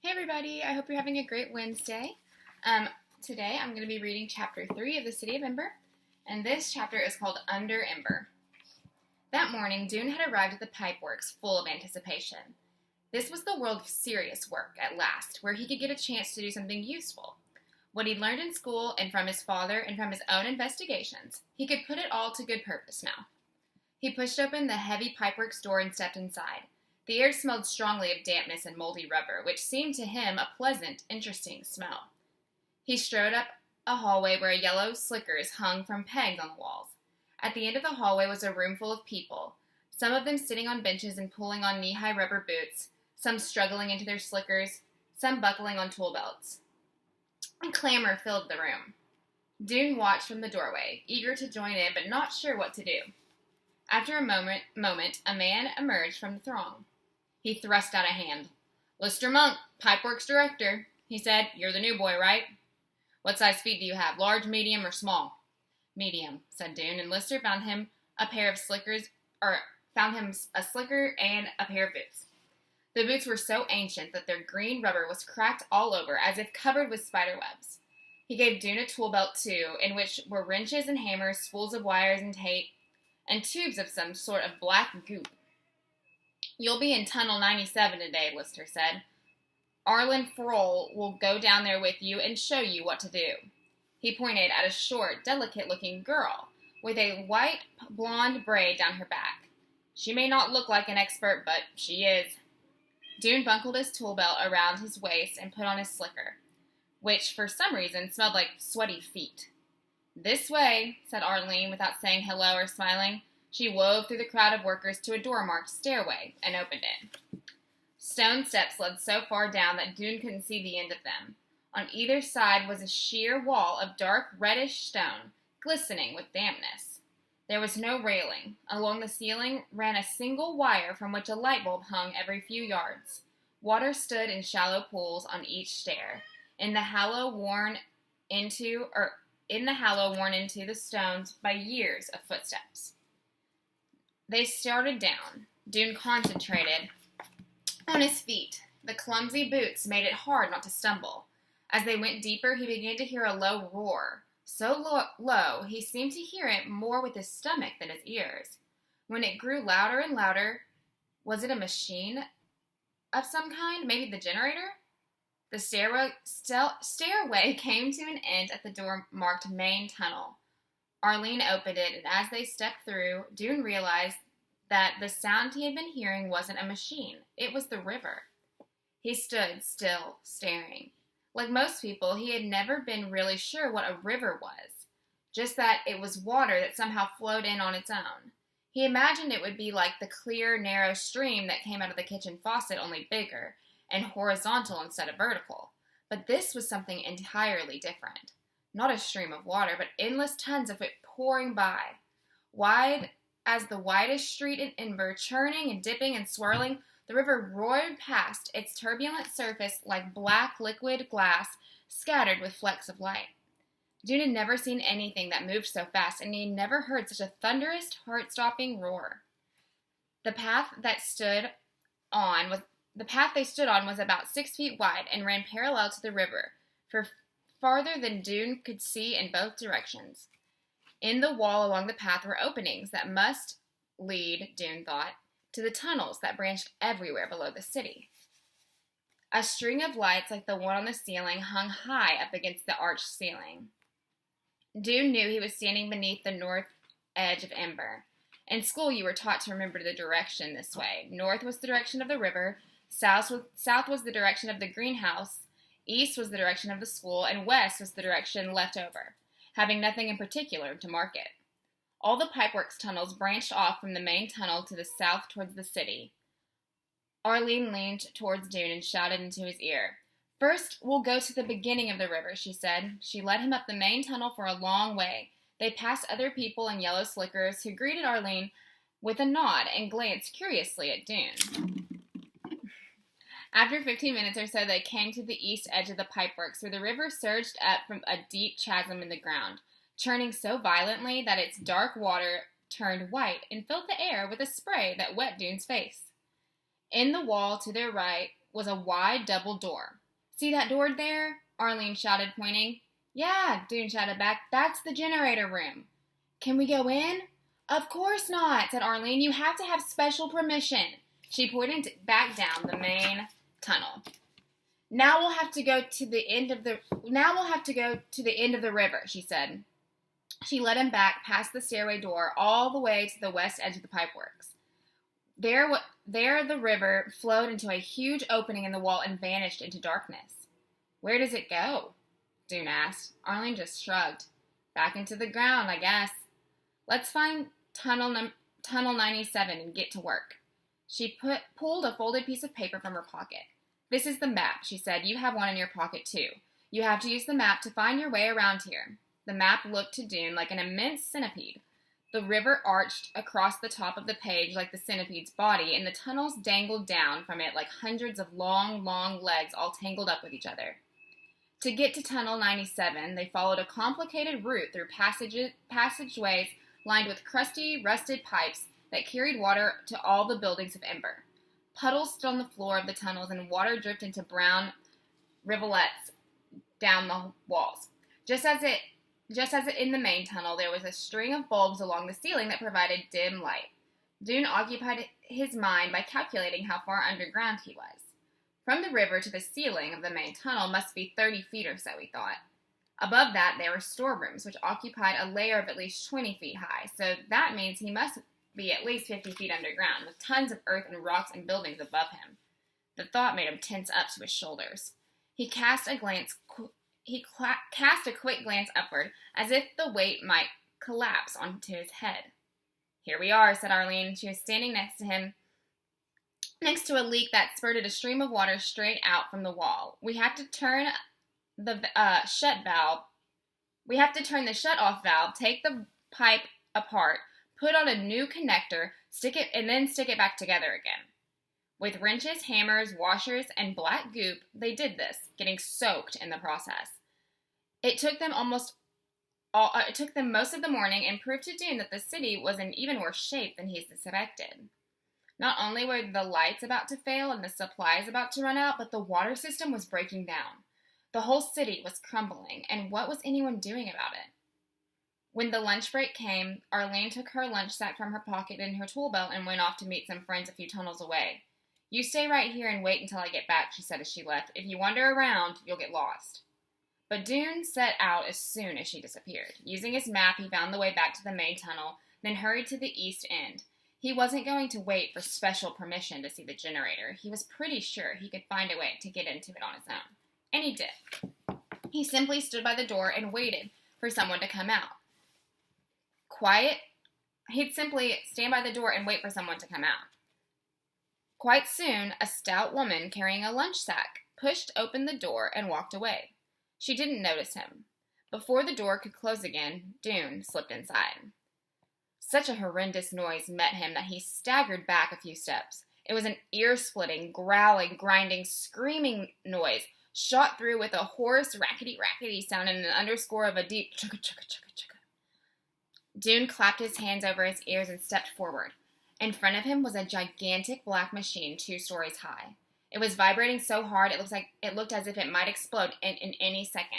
Hey everybody, I hope you're having a great Wednesday. Today I'm going to be reading chapter 3 of the City of Ember, and this chapter is called Under Ember. That morning, Dune had arrived at the pipeworks full of anticipation. This was the world of serious work at last, where he could get a chance to do something useful. What he'd learned in school and from his father and from his own investigations, he could put it all to good purpose now. He pushed open the heavy pipeworks door and stepped inside. The air smelled strongly of dampness and moldy rubber, which seemed to him a pleasant, interesting smell. He strode up a hallway where yellow slickers hung from pegs on the walls. At the end of the hallway was a room full of people, some of them sitting on benches and pulling on knee-high rubber boots, some struggling into their slickers, some buckling on tool belts. A clamor filled the room. Dune watched from the doorway, eager to join in but not sure what to do. After a moment, a man emerged from the throng. He thrust out a hand. "Lister Monk, Pipeworks Director," he said. "You're the new boy, right? What size feet do you have, large, medium, or small?" "Medium," said Dune, and Lister found him a slicker and a pair of boots. The boots were so ancient that their green rubber was cracked all over, as if covered with spider webs. He gave Dune a tool belt, too, in which were wrenches and hammers, spools of wires and tape, and tubes of some sort of black goop. "You'll be in Tunnel 97 today," Lister said. "Arlen Froll will go down there with you and show you what to do." He pointed at a short, delicate-looking girl with a white blonde braid down her back. "She may not look like an expert, but she is." Dune buckled his tool belt around his waist and put on his slicker, which for some reason smelled like sweaty feet. "This way," said Arlene without saying hello or smiling. She wove through the crowd of workers to a door marked stairway and opened it. Stone steps led so far down that Dune couldn't see the end of them. On either side was a sheer wall of dark reddish stone, glistening with dampness. There was no railing. Along the ceiling ran a single wire from which a light bulb hung every few yards. Water stood in shallow pools on each stair, in the hollow worn into the stones by years of footsteps. They started down. Dune concentrated on his feet. The clumsy boots made it hard not to stumble. As they went deeper, he began to hear a low roar. So low, he seemed to hear it more with his stomach than his ears. When it grew louder and louder, was it a machine of some kind? Maybe the generator? The stairway came to an end at the door marked Main Tunnel. Arlene opened it, and as they stepped through, Dune realized that the sound he had been hearing wasn't a machine. It was the river. He stood still, staring. Like most people, he had never been really sure what a river was, just that it was water that somehow flowed in on its own. He imagined it would be like the clear, narrow stream that came out of the kitchen faucet, only bigger, and horizontal instead of vertical. But this was something entirely different. Not a stream of water, but endless tons of it pouring by. Wide as the widest street in Ember, churning and dipping and swirling, the river roared past its turbulent surface like black liquid glass scattered with flecks of light. Dune had never seen anything that moved so fast, and he had never heard such a thunderous, heart-stopping roar. The path they stood on was about 6 feet wide and ran parallel to the river, for farther than Dune could see in both directions. In the wall along the path were openings that must lead, Dune thought, to the tunnels that branched everywhere below the city. A string of lights like the one on the ceiling hung high up against the arched ceiling. Dune knew he was standing beneath the north edge of Ember. In school, you were taught to remember the direction this way. North was the direction of the river, south was the direction of the greenhouse, east was the direction of the school, and west was the direction left over, having nothing in particular to mark it. All the pipeworks tunnels branched off from the main tunnel to the south towards the city. Arlene leaned towards Dune and shouted into his ear. "First, we'll go to the beginning of the river," she said. She led him up the main tunnel for a long way. They passed other people in yellow slickers who greeted Arlene with a nod and glanced curiously at Dune. After 15 minutes or so, they came to the east edge of the pipeworks, where the river surged up from a deep chasm in the ground, churning so violently that its dark water turned white and filled the air with a spray that wet Dune's face. In the wall to their right was a wide double door. "See that door there?" Arlene shouted, pointing. "Yeah," Dune shouted back. "That's the generator room." "Can we go in?" "Of course not," said Arlene. "You have to have special permission." She pointed back down the main tunnel. Now we'll have to go to the end of the river," she said. She led him back past the stairway door all the way to the west edge of the pipeworks. There the river flowed into a huge opening in the wall and vanished into darkness. "Where does it go?" Dune asked. Arlene just shrugged. "Back into the ground, I guess. Let's find tunnel 97 and get to work." She pulled a folded piece of paper from her pocket. "This is the map," she said. "You have one in your pocket, too. You have to use the map to find your way around here." The map looked to Dune like an immense centipede. The river arched across the top of the page like the centipede's body, and the tunnels dangled down from it like hundreds of long, long legs all tangled up with each other. To get to Tunnel 97, they followed a complicated route through passageways lined with crusty, rusted pipes that carried water to all the buildings of Ember. Puddles stood on the floor of the tunnels, and water dripped into brown rivulets down the walls. Just as in the main tunnel, there was a string of bulbs along the ceiling that provided dim light. Dune occupied his mind by calculating how far underground he was. From the river to the ceiling of the main tunnel must be 30 feet or so, he thought. Above that, there were storerooms, which occupied a layer of at least 20 feet high, so that means he must be at least 50 feet underground, with tons of earth and rocks and buildings above him. The thought made him tense up to his shoulders. He cast a quick glance upward, as if the weight might collapse onto his head. "Here we are," said Arlene. She was standing next to a leak that spurted a stream of water straight out from the wall. "We have to turn the shut-off valve, take the pipe apart, put on a new connector, stick it back together again." With wrenches, hammers, washers, and black goop, they did this, getting soaked in the process. It took them most of the morning, and proved to Dune that the city was in even worse shape than he suspected. Not only were the lights about to fail and the supplies about to run out, but the water system was breaking down. The whole city was crumbling, and what was anyone doing about it? When the lunch break came, Arlene took her lunch sack from her pocket in her tool belt and went off to meet some friends a few tunnels away. "You stay right here and wait until I get back," she said as she left. "If you wander around, you'll get lost." But Dune set out as soon as she disappeared. Using his map, he found the way back to the main tunnel, then hurried to the east end. He wasn't going to wait for special permission to see the generator. He was pretty sure he could find a way to get into it on his own. And he did. He simply stood by the door and waited for someone to come out. He'd simply stand by the door and wait for someone to come out. Quite soon, a stout woman carrying a lunch sack pushed open the door and walked away. She didn't notice him. Before the door could close again, Dune slipped inside. Such a horrendous noise met him that he staggered back a few steps. It was an ear-splitting, growling, grinding, screaming noise, shot through with a hoarse, rackety-rackety sound and an underscore of a deep chugga-chugga-chugga-chugga. Dune clapped his hands over his ears and stepped forward. In front of him was a gigantic black machine 2 stories high. It was vibrating so hard it looked as if it might explode in any second.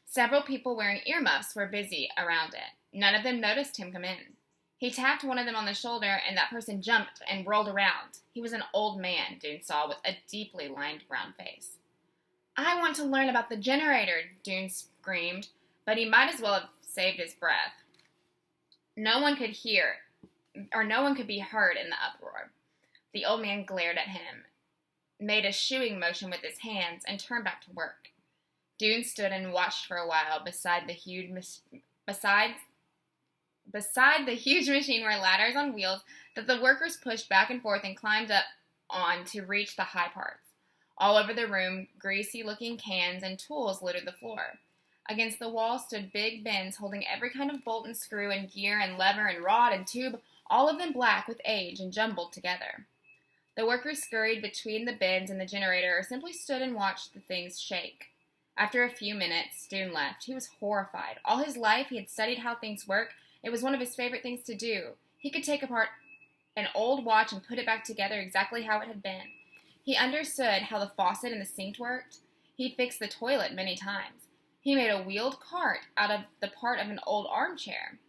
Several people wearing earmuffs were busy around it. None of them noticed him come in. He tapped one of them on the shoulder, and that person jumped and rolled around. He was an old man, Dune saw, with a deeply lined brown face. "I want to learn about the generator," Dune screamed, but he might as well have saved his breath. No one could be heard in the uproar. The old man glared at him, made a shooing motion with his hands, and turned back to work. Dune stood and watched for a while beside the huge machine where ladders on wheels that the workers pushed back and forth and climbed up on to reach the high parts. All over the room, greasy-looking cans and tools littered the floor. Against the wall stood big bins holding every kind of bolt and screw and gear and lever and rod and tube, all of them black with age and jumbled together. The workers scurried between the bins and the generator or simply stood and watched the things shake. After a few minutes, Dune left. He was horrified. All his life, he had studied how things work. It was one of his favorite things to do. He could take apart an old watch and put it back together exactly how it had been. He understood how the faucet and the sink worked. He fixed the toilet many times. He made a wheeled cart out of the part of an old armchair.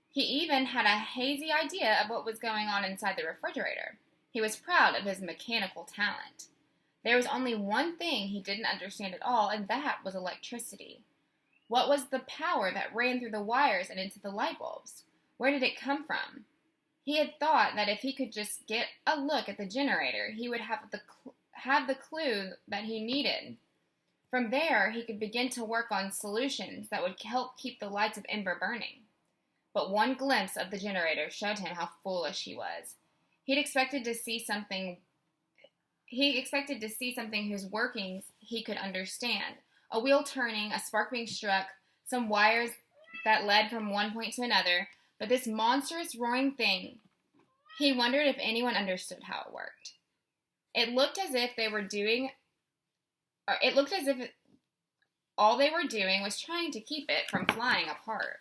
He even had a hazy idea of what was going on inside the refrigerator. He was proud of his mechanical talent. There was only one thing he didn't understand at all, and that was electricity. What was the power that ran through the wires and into the light bulbs? Where did it come from? He had thought that if he could just get a look at the generator, he would have the clue that he needed. From there, he could begin to work on solutions that would help keep the lights of Ember burning. But one glimpse of the generator showed him how foolish he was. He expected to see something whose workings he could understand. A wheel turning, a spark being struck, some wires that led from one point to another, but this monstrous roaring thing, he wondered if anyone understood how it worked. It looked as if all they were doing was trying to keep it from flying apart.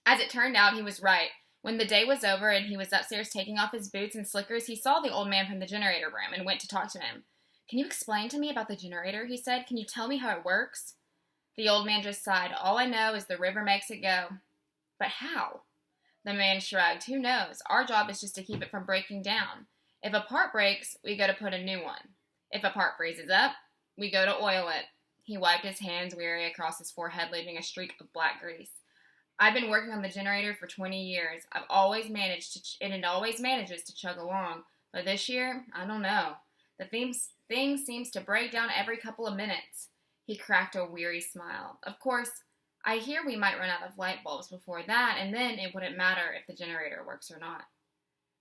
As it turned out, he was right. When the day was over and he was upstairs taking off his boots and slickers, he saw the old man from the generator room and went to talk to him. "Can you explain to me about the generator?" he said. "Can you tell me how it works?" The old man just sighed. "All I know is the river makes it go." "But how?" The man shrugged. "Who knows? Our job is just to keep it from breaking down. If a part breaks, we go to put a new one. If a part freezes up, we go to oil it." He wiped his hands wearily across his forehead, leaving a streak of black grease. "I've been working on the generator for 20 years. It always manages to chug along. But this year, I don't know. The thing seems to break down every couple of minutes." He cracked a weary smile. "Of course, I hear we might run out of light bulbs before that, and then it wouldn't matter if the generator works or not."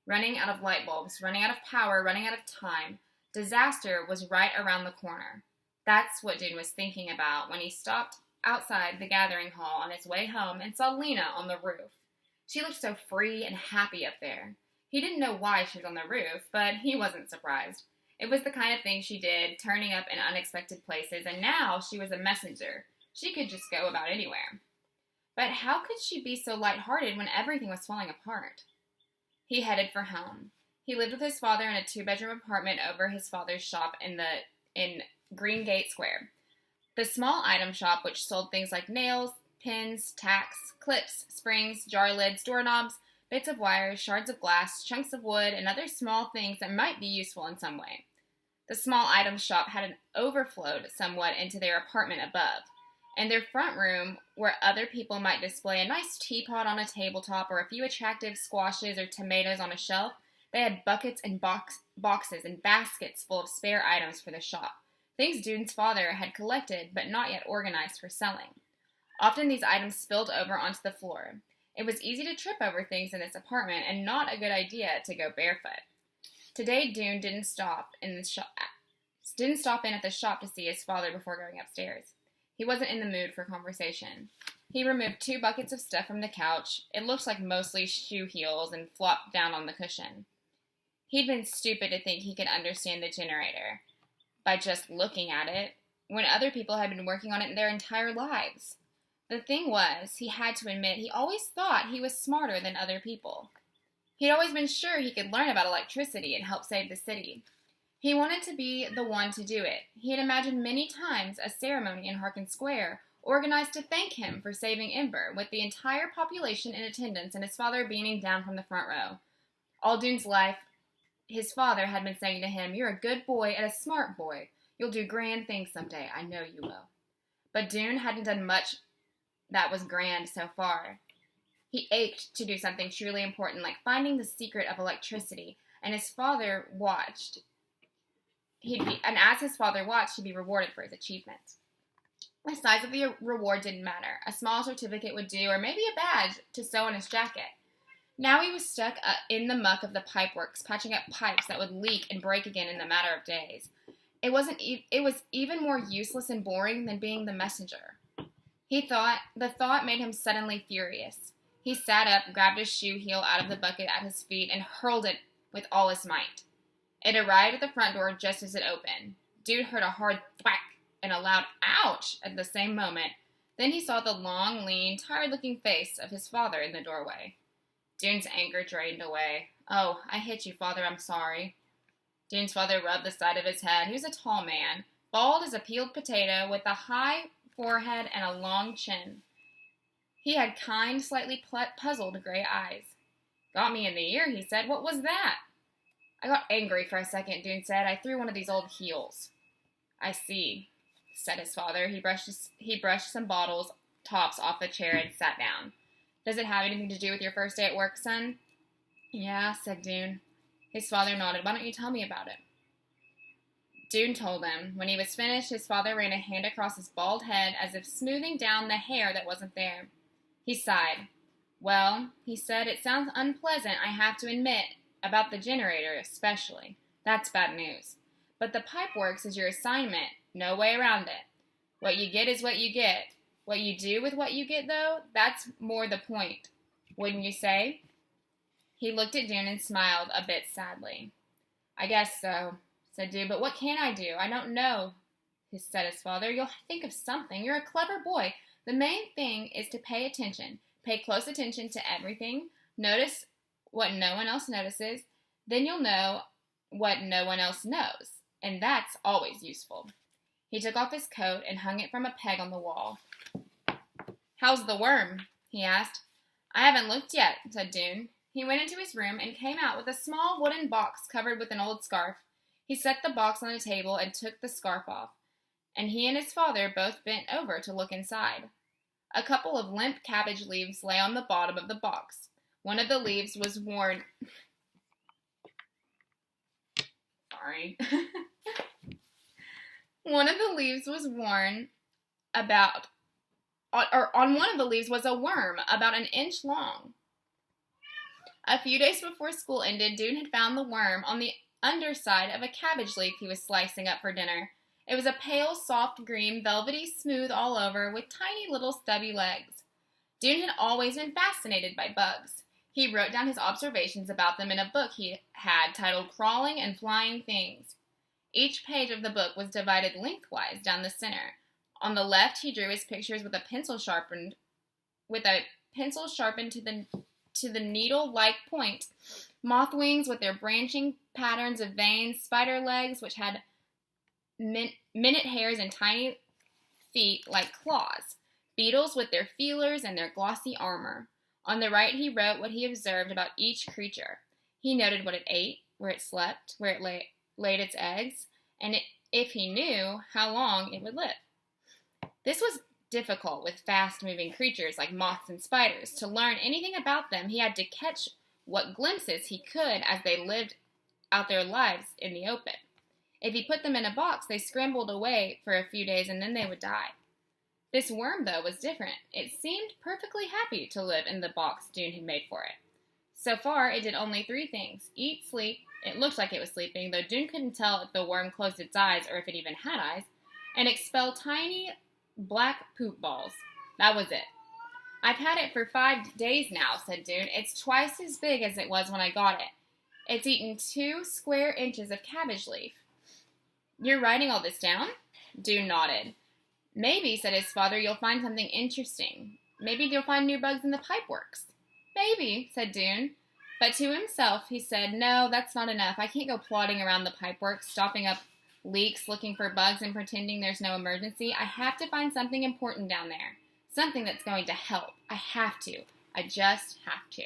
Running out of light bulbs, running out of power, running out of time. Disaster was right around the corner. That's what Dune was thinking about when he stopped outside the gathering hall on his way home and saw Lena on the roof. She looked so free and happy up there. He didn't know why she was on the roof, but he wasn't surprised. It was the kind of thing she did, turning up in unexpected places, and now she was a messenger. She could just go about anywhere. But how could she be so lighthearted when everything was falling apart? He headed for home. He lived with his father in a 2-bedroom apartment over his father's shop in Green Gate Square. The small item shop, which sold things like nails, pins, tacks, clips, springs, jar lids, doorknobs, bits of wire, shards of glass, chunks of wood, and other small things that might be useful in some way. The small item shop had overflowed somewhat into their apartment above. In their front room, where other people might display a nice teapot on a tabletop or a few attractive squashes or tomatoes on a shelf, they had buckets and boxes and baskets full of spare items for the shop. Things Dune's father had collected but not yet organized for selling. Often these items spilled over onto the floor. It was easy to trip over things in this apartment and not a good idea to go barefoot. Today Dune didn't stop in at the shop to see his father before going upstairs. He wasn't in the mood for conversation. He removed 2 buckets of stuff from the couch. It looked like mostly shoe heels and flopped down on the cushion. He'd been stupid to think he could understand the generator by just looking at it, when other people had been working on it their entire lives. The thing was, he had to admit, he always thought he was smarter than other people. He'd always been sure he could learn about electricity and help save the city. He wanted to be the one to do it. He had imagined many times a ceremony in Harkin Square, organized to thank him for saving Ember, with the entire population in attendance and his father beaming down from the front row. All Dune's life, his father had been saying to him, "You're a good boy and a smart boy. You'll do grand things someday. I know you will." But Dune hadn't done much that was grand so far. He ached to do something truly important, like finding the secret of electricity, and his father watched. As his father watched, he'd be rewarded for his achievements. The size of the reward didn't matter. A small certificate would do, or maybe a badge to sew on his jacket. Now he was stuck in the muck of the pipeworks, patching up pipes that would leak and break again in a matter of days. It was even more useless and boring than being the messenger. The thought made him suddenly furious. He sat up, grabbed his shoe heel out of the bucket at his feet, and hurled it with all his might. It arrived at the front door just as it opened. Dude heard a hard thwack and a loud ouch at the same moment. Then he saw the long, lean, tired-looking face of his father in the doorway. Dune's anger drained away. "Oh, I hit you, Father, I'm sorry." Dune's father rubbed the side of his head. He was a tall man, bald as a peeled potato, with a high forehead and a long chin. He had kind, slightly puzzled gray eyes. Got me in the ear, he said. What was that? I got angry for a second, Dune said. I threw one of these old heels. I see, said his father. He brushed some bottles tops off the chair and sat down. Does it have anything to do with your first day at work, son? Yeah, said Dune. His father nodded. Why don't you tell me about it? Dune told him. When he was finished, his father ran a hand across his bald head as if smoothing down the hair that wasn't there. He sighed. Well, he said, it sounds unpleasant, I have to admit, about the generator especially. That's bad news. But the pipe works is your assignment. No way around it. What you get is what you get. What you do with what you get, though, that's more the point. Wouldn't you say? He looked at Dune and smiled a bit sadly. I guess so, said Dune, but what can I do? I don't know, said his father. You'll think of something. You're a clever boy. The main thing is to pay attention. Pay close attention to everything. Notice what no one else notices. Then you'll know what no one else knows. And that's always useful. He took off his coat and hung it from a peg on the wall. How's the worm? He asked. I haven't looked yet, said Dune. He went into his room and came out with a small wooden box covered with an old scarf. He set the box on a table and took the scarf off, and he and his father both bent over to look inside. A couple of limp cabbage leaves lay on the bottom of the box. One of the leaves was worn... Sorry. One of the leaves was worn about... on one of the leaves was a worm about an inch long. A few days before school ended, Dune had found the worm on the underside of a cabbage leaf he was slicing up for dinner. It was a pale, soft green, velvety smooth all over, with tiny little stubby legs. Dune had always been fascinated by bugs. He wrote down his observations about them in a book he had titled Crawling and Flying Things. Each page of the book was divided lengthwise down the center. On the left, he drew his pictures with a pencil sharpened to the needle-like point, moth wings with their branching patterns of veins, spider legs which had minute hairs and tiny feet like claws, beetles with their feelers and their glossy armor. On the right, he wrote what he observed about each creature. He noted what it ate, where it slept, where it laid its eggs, and if he knew, how long it would live. This was difficult with fast-moving creatures like moths and spiders. To learn anything about them, he had to catch what glimpses he could as they lived out their lives in the open. If he put them in a box, they scrambled away for a few days and then they would die. This worm, though, was different. It seemed perfectly happy to live in the box Dune had made for it. So far, it did only 3 things. Eat, sleep. It looked like it was sleeping, though Dune couldn't tell if the worm closed its eyes or if it even had eyes, and expel tiny black poop balls. That was it. I've had it for 5 days now, said Dune. It's twice as big as it was when I got it. It's eaten 2 square inches of cabbage leaf. You're writing all this down? Dune nodded. Maybe, said his father, you'll find something interesting. Maybe you'll find new bugs in the pipeworks. Maybe, said Dune. But to himself, he said, no, that's not enough. I can't go plodding around the pipeworks, stopping up leaks, looking for bugs, and pretending there's no emergency. I have to find something important down there. Something that's going to help. I have to. I just have to.